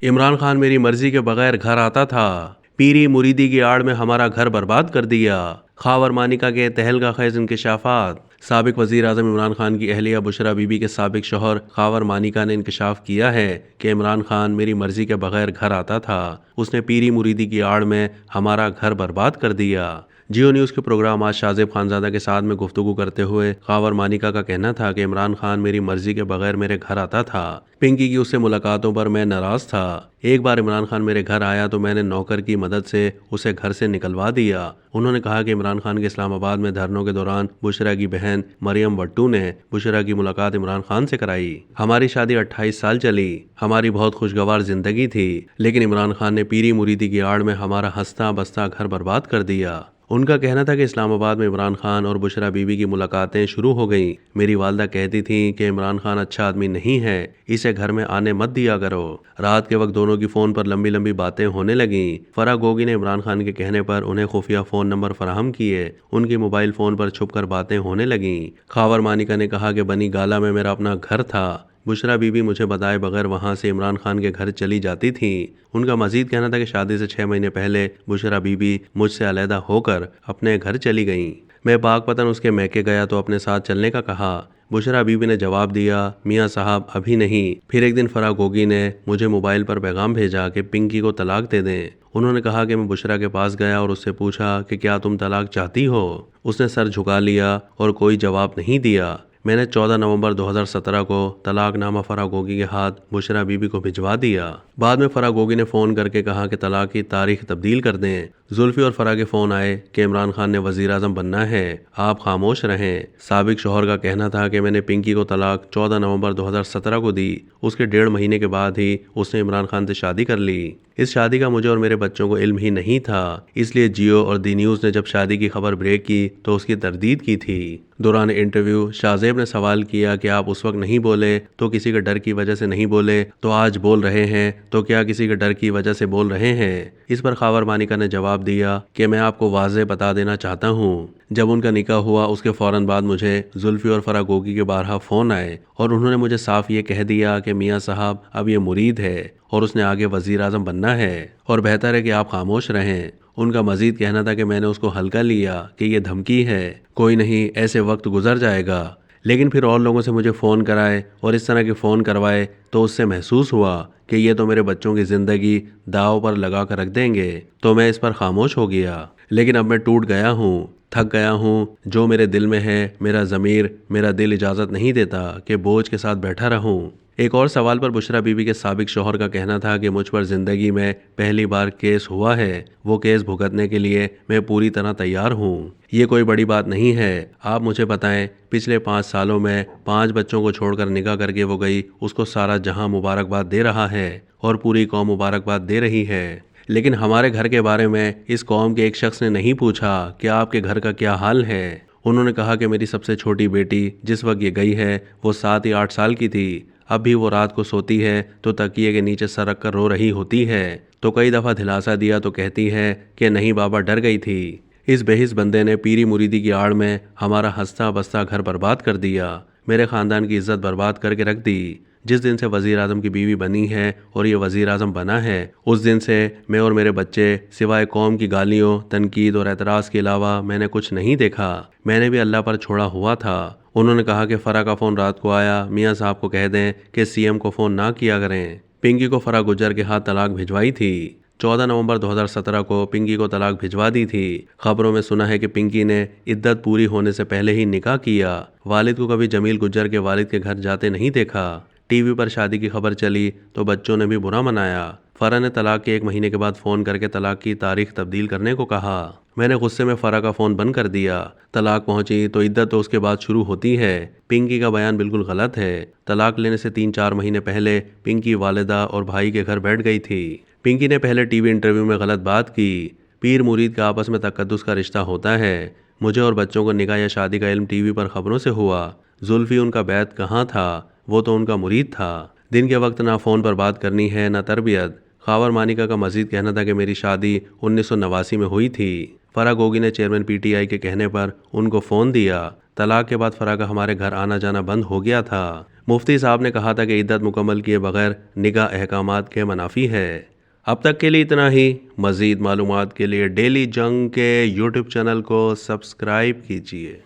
इमरान खान मेरी मर्जी के बगैर घर आता था। पीरी मुरीदी की आड़ में हमारा घर बर्बाद कर दिया। खावर मानिका के तहलका खेज इंकशाफात। साबिक वजीर आजम इमरान खान की अहलिया बुशरा बीबी के साबिक शौहर खावर मानिका ने इंकशाफ किया है कि इमरान खान मेरी मर्जी के बगैर घर आता था। उसने पीरी मुरीदी की आड़ में हमारा घर बर्बाद कर दिया। जियो न्यूज़ के प्रोग्राम आज शाहजेब खानजादा के साथ में गुफ्तगू करते हुए खावर मानिका का कहना था कि इमरान खान मेरी मर्जी के बगैर मेरे घर आता था। पिंकी की उससे मुलाकातों पर मैं नाराज था। एक बार इमरान खान मेरे घर आया तो मैंने नौकर की मदद से उसे घर से निकलवा दिया। उन्होंने कहा कि इमरान खान के इस्लामाबाद में धरनों के दौरान बुशरा की बहन मरियम वट्टू ने बुशरा की मुलाकात इमरान खान से कराई। हमारी शादी 28 साल चली। हमारी बहुत खुशगवार जिंदगी थी, लेकिन इमरान खान ने पीरी मुरीदी की आड़ में हमारा हंसता बसता घर बर्बाद कर दिया। उनका कहना था कि इस्लामाबाद में इमरान खान और बुशरा बीबी की मुलाकातें शुरू हो गईं। मेरी वालदा कहती थीं कि इमरान खान अच्छा आदमी नहीं है, इसे घर में आने मत दिया करो। रात के वक्त दोनों की फ़ोन पर लंबी लंबी बातें होने लगीं। फराह गोगी ने इमरान खान के कहने पर उन्हें खुफिया फ़ोन नंबर फराहम किए। उनकी मोबाइल फ़ोन पर छुपकर बातें होने लगीं। खावर मानिका ने कहा कि बनी गाला में मेरा अपना घर था। बुशरा बीबी मुझे बताए बगैर वहां से इमरान खान के घर चली जाती थी। उनका मजीद कहना था कि शादी से 6 महीने पहले बुशरा बीबी मुझसे अलहदा होकर अपने घर चली गईं। मैं बागपतन उसके मैके गया तो अपने साथ चलने का कहा। बुशरा बीबी ने जवाब दिया, मियाँ साहब अभी नहीं। फिर एक दिन फराह गोगी ने मुझे मोबाइल पर पैगाम भेजा कि पिंकी को तलाक दे दें। उन्होंने कहा कि मैं बुशरा के पास गया और उससे पूछा कि क्या तुम तलाक चाहती हो। उसने सर झुका लिया और कोई जवाब नहीं दिया। मैंने 14 नवंबर 2017 को तलाकनामा फराह गोगी के हाथ बुशरा बीबी को भिजवा दिया। बाद में फराह गोगी ने फ़ोन करके कहा कि तलाक की तारीख तब्दील कर दें। जुल्फी और फराह के फ़ोन आए कि इमरान खान ने वज़ीर आज़म बनना है, आप खामोश रहें। साबिक शौहर का कहना था कि मैंने पिंकी को तलाक 14 नवंबर 2017 को दी। उसके 1.5 महीने के बाद ही उसने इमरान खान से शादी कर ली। इस शादी का मुझे और मेरे बच्चों को इल्म ही नहीं था, इसलिए जियो और दी न्यूज़ ने जब शादी की खबर ब्रेक की तो उसकी तरदीद की थी। दौरान इंटरव्यू शाहजेब ने सवाल किया कि आप उस वक्त नहीं बोले तो किसी के डर की वजह से नहीं बोले, तो आज बोल रहे हैं तो क्या किसी के डर की वजह से बोल रहे हैं। इस पर खावर मानिका ने जवाब दिया कि मैं आपको वाज़े बता देना चाहता हूँ, जब उनका निकाह हुआ उसके फ़ौरन बाद मुझे जुल्फी और फराह गोगी के बारहा फ़ोन आए और उन्होंने मुझे साफ ये कह दिया कि मियाँ साहब अब ये मुरीद है और उसने आगे वज़ीर आज़म बनना है और बेहतर है कि आप खामोश रहें। उनका मजीद कहना था कि मैंने उसको हल्का लिया कि ये धमकी है, कोई नहीं, ऐसे वक्त गुजर जाएगा। लेकिन फिर और लोगों से मुझे फ़ोन कराए और इस तरह के फ़ोन करवाए तो उससे महसूस हुआ कि ये तो मेरे बच्चों की ज़िंदगी दाव पर लगा कर रख देंगे, तो मैं इस पर खामोश हो गया। लेकिन अब मैं टूट गया हूँ, थक गया हूँ। जो मेरे दिल में है, मेरा ज़मीर, मेरा दिल इजाज़त नहीं देता कि बोझ के साथ बैठा रहूँ। एक और सवाल पर बुशरा बीबी के साबिक शौहर का कहना था कि मुझ पर ज़िंदगी में पहली बार केस हुआ है, वो केस भुगतने के लिए मैं पूरी तरह तैयार हूँ। ये कोई बड़ी बात नहीं है। आप मुझे बताएं, पिछले 5 सालों में 5 बच्चों को छोड़कर निकाह करके वो गई, उसको सारा जहां मुबारकबाद दे रहा है और पूरी कौम मुबारकबाद दे रही है। लेकिन हमारे घर के बारे में इस कौम के एक शख्स ने नहीं पूछा कि आपके घर का क्या हाल है। उन्होंने कहा कि मेरी सबसे छोटी बेटी जिस वक्त ये गई है वो 7 या 8 साल की थी। अब भी वो रात को सोती है तो तकिए के नीचे सर रख कर रो रही होती है, तो कई दफ़ा दिलासा दिया तो कहती है कि नहीं बाबा, डर गई थी। इस बेहिस बंदे ने पीरी मुरीदी की आड़ में हमारा हंसता बसता घर बर्बाद कर दिया, मेरे ख़ानदान की इज्जत बर्बाद करके रख दी। जिस दिन से वज़ीर आज़म की बीवी बनी है और ये वज़ीर आज़म बना है, उस दिन से मैं और मेरे बच्चे सिवाय कौम की गालियों, तनकीद और एतराज़ के अलावा मैंने कुछ नहीं देखा। मैंने भी अल्लाह पर छोड़ा हुआ था। उन्होंने कहा कि फराह का फ़ोन रात को आया, मियाँ साहब को कह दें कि सीएम को फ़ोन ना किया करें। पिंकी को फराह गुज्जर के हाथ तलाक भिजवाई थी। 14 नवंबर 2017 को पिंकी को तलाक भिजवा दी थी। खबरों में सुना है कि पिंकी ने इद्दत पूरी होने से पहले ही निकाह किया। वालिद को कभी जमील गुज्जर के वालिद के घर जाते नहीं देखा। टीवी पर शादी की खबर चली तो बच्चों ने भी बुरा मनाया। फराह ने तलाक के 1 महीने के बाद फ़ोन करके तलाक की तारीख तब्दील करने को कहा। मैंने गुस्से में फराह का फ़ोन बंद कर दिया। तलाक पहुंची तो इद्दत तो उसके बाद शुरू होती है। पिंकी का बयान बिल्कुल गलत है। तलाक लेने से 3-4 महीने पहले पिंकी वालिदा और भाई के घर बैठ गई थी। पिंकी ने पहले टीवी इंटरव्यू में गलत बात की। पीर मुरीद का आपस में तकद्दुस का रिश्ता होता है। मुझे और बच्चों को निकाह या शादी का इल्म टीवी पर खबरों से हुआ। जुल्फी उनका बैत कहाँ था, वो तो उनका मुरीद था। दिन के वक्त ना फ़ोन पर बात करनी है ना तरबियत। खावर मानिका का मजीद कहना था कि मेरी शादी 1989 में हुई थी। फराह गोगी ने चेयरमैन पीटीआई के कहने पर उनको फ़ोन दिया। तलाक के बाद फराह का हमारे घर आना जाना बंद हो गया था। मुफ्ती साहब ने कहा था कि इद्दत मुकम्मल किए बगैर निकाह अहकामात के मनाफी है। अब तक के लिए इतना ही। मज़ीद मालूमात के लिए डेली जंग के यूट्यूब चैनल को सब्सक्राइब कीजिए।